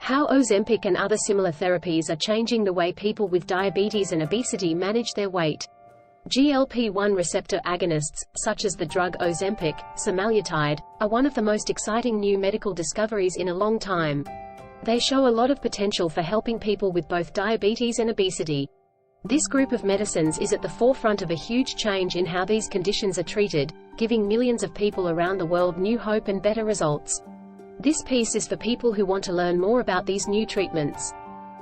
How Ozempic and other similar therapies are changing the way people with diabetes and obesity manage their weight. GLP-1 receptor agonists, such as the drug Ozempic, semaglutide, are one of the most exciting new medical discoveries in a long time. They show a lot of potential for helping people with both diabetes and obesity. This group of medicines is at the forefront of a huge change in how these conditions are treated, giving millions of people around the world new hope and better results. This piece is for people who want to learn more about these new treatments.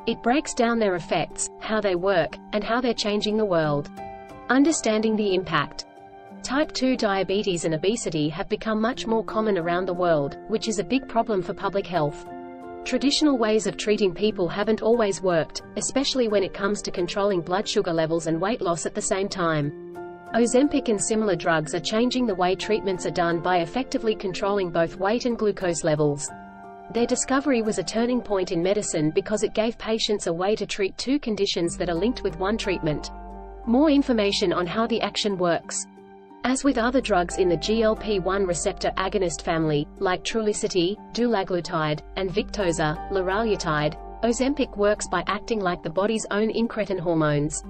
It breaks down their effects, how they work, and how they're changing the world. Understanding the impact. Type 2 diabetes and obesity have become much more common around the world, which is a big problem for public health. Traditional ways of treating people haven't always worked, especially when it comes to controlling blood sugar levels and weight loss at the same time. Ozempic and similar drugs are changing the way treatments are done by effectively controlling both weight and glucose levels. Their discovery was a turning point in medicine because it gave patients a way to treat two conditions that are linked with one treatment. More information on how the action works. As with other drugs in the GLP-1 receptor agonist family, like Trulicity, dulaglutide, and Victoza, liraglutide, Ozempic works by acting like the body's own incretin hormones.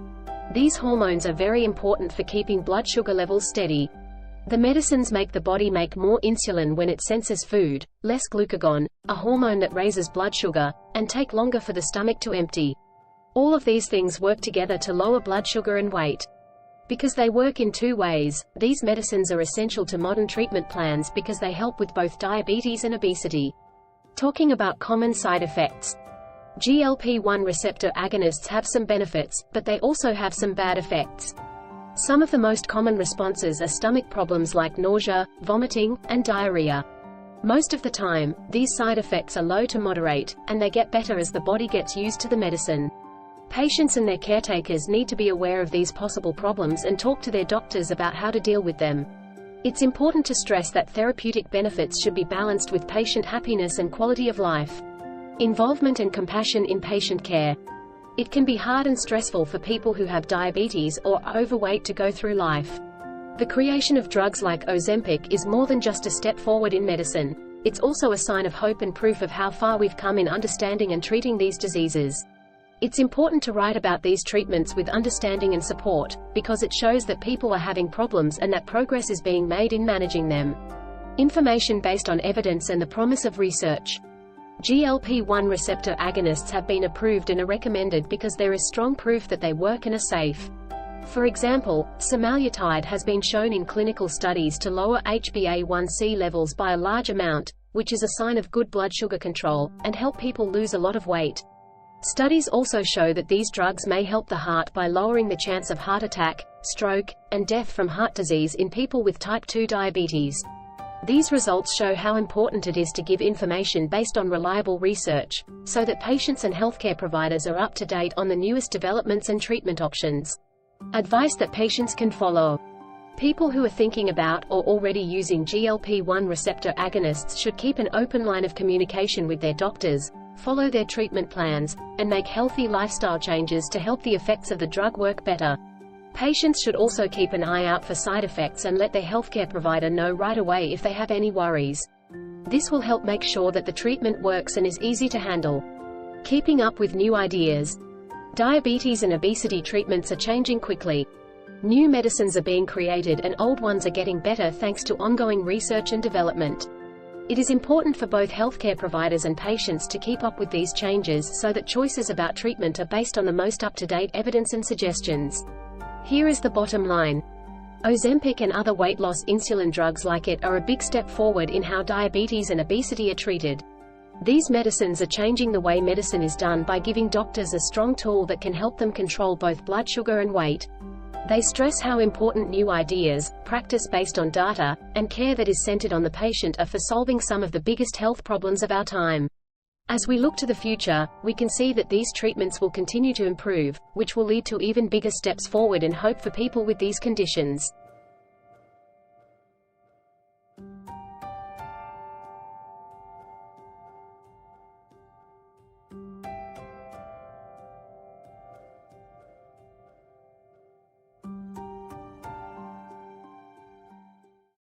These hormones are very important for keeping blood sugar levels steady. The medicines make the body make more insulin when it senses food, less glucagon, a hormone that raises blood sugar, and take longer for the stomach to empty. All of these things work together to lower blood sugar and weight. Because they work in two ways, these medicines are essential to modern treatment plans because they help with both diabetes and obesity. Talking about common side effects. GLP-1 receptor agonists have some benefits, but they also have some bad effects. Some of the most common responses are stomach problems like nausea, vomiting, and diarrhea. Most of the time, these side effects are low to moderate, and they get better as the body gets used to the medicine. Patients and their caretakers need to be aware of these possible problems and talk to their doctors about how to deal with them. It's important to stress that therapeutic benefits should be balanced with patient happiness and quality of life. Involvement and compassion in patient care. It can be hard and stressful for people who have diabetes or are overweight to go through life. The creation of drugs like Ozempic is more than just a step forward in medicine. It's also a sign of hope and proof of how far we've come in understanding and treating these diseases. It's important to write about these treatments with understanding and support, because it shows that people are having problems and that progress is being made in managing them. Information based on evidence and the promise of research. GLP-1 receptor agonists have been approved and are recommended because there is strong proof that they work and are safe. For example, semaglutide has been shown in clinical studies to lower HbA1c levels by a large amount, which is a sign of good blood sugar control, and help people lose a lot of weight. Studies also show that these drugs may help the heart by lowering the chance of heart attack, stroke, and death from heart disease in people with type 2 diabetes. These results show how important it is to give information based on reliable research, so that patients and healthcare providers are up to date on the newest developments and treatment options. Advice that patients can follow. People who are thinking about or already using GLP-1 receptor agonists should keep an open line of communication with their doctors, follow their treatment plans, and make healthy lifestyle changes to help the effects of the drug work better. Patients should also keep an eye out for side effects and let their healthcare provider know right away if they have any worries. This will help make sure that the treatment works and is easy to handle. Keeping up with new ideas. Diabetes and obesity treatments are changing quickly. New medicines are being created and old ones are getting better thanks to ongoing research and development. It is important for both healthcare providers and patients to keep up with these changes so that choices about treatment are based on the most up-to-date evidence and suggestions. Here is the bottom line. Ozempic and other weight loss insulin drugs like it are a big step forward in how diabetes and obesity are treated. These medicines are changing the way medicine is done by giving doctors a strong tool that can help them control both blood sugar and weight. They stress how important new ideas, practice based on data, and care that is centered on the patient are for solving some of the biggest health problems of our time. As we look to the future, we can see that these treatments will continue to improve, which will lead to even bigger steps forward and hope for people with these conditions.